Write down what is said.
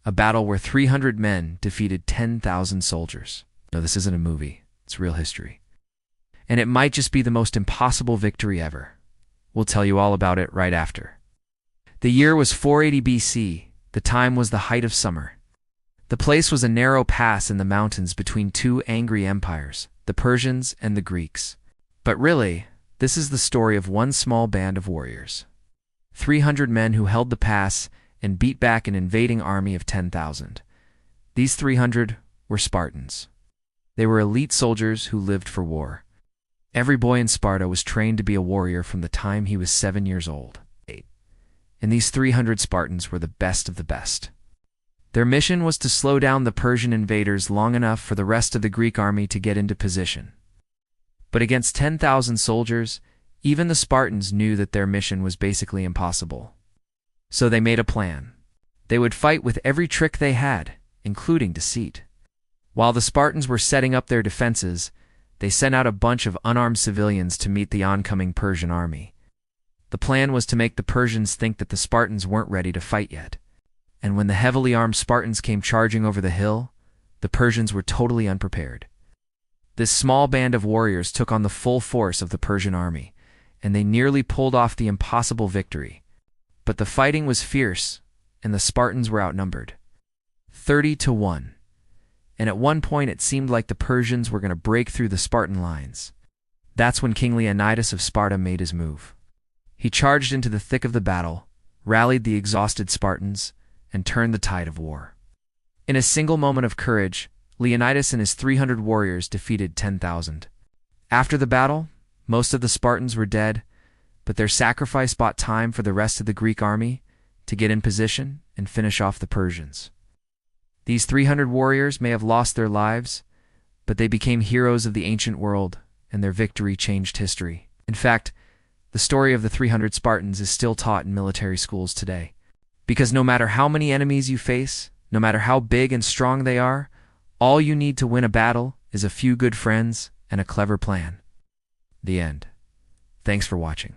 a battle where 300 men defeated 10,000 soldiers. No, this isn't a movie. It's real history. And it might just be the most impossible victory ever. We'll tell you all about it right after. The year was 480 BC. The time was the height of summer. The place was a narrow pass in the mountains between two angry empires, the Persians and the Greeks. But really, this is the story of one small band of warriors. 300 men who held the pass and beat back an invading army of 10,000. These 300 were Spartans. They were elite soldiers who lived for war. Every boy in Sparta was trained to be a warrior from the time he was 7 years old. And these 300 Spartans were the best of the best. Their mission was to slow down the Persian invaders long enough for the rest of the Greek army to get into position. But against 10,000 soldiers, even the Spartans knew that their mission was basically impossible. So they made a plan. They would fight with every trick they had, including deceit. While the Spartans were setting up their defenses, they sent out a bunch of unarmed civilians to meet the oncoming Persian army. The plan was to make the Persians think that the Spartans weren't ready to fight yet. And when the heavily armed Spartans came charging over the hill, the Persians were totally unprepared. This small band of warriors took on the full force of the Persian army, and they nearly pulled off the impossible victory. But the fighting was fierce, and the Spartans were outnumbered. 30-1. And at one point it seemed like the Persians were going to break through the Spartan lines. That's when King Leonidas of Sparta made his move. He charged into the thick of the battle, rallied the exhausted Spartans, and turned the tide of war. In a single moment of courage, Leonidas and his 300 warriors defeated 10,000. After the battle, most of the Spartans were dead, but their sacrifice bought time for the rest of the Greek army to get in position and finish off the Persians. These 300 warriors may have lost their lives, but they became heroes of the ancient world, and their victory changed history. In fact, the story of the 300 Spartans is still taught in military schools today. Because no matter how many enemies you face, no matter how big and strong they are, all you need to win a battle is a few good friends and a clever plan. The end. Thanks for watching.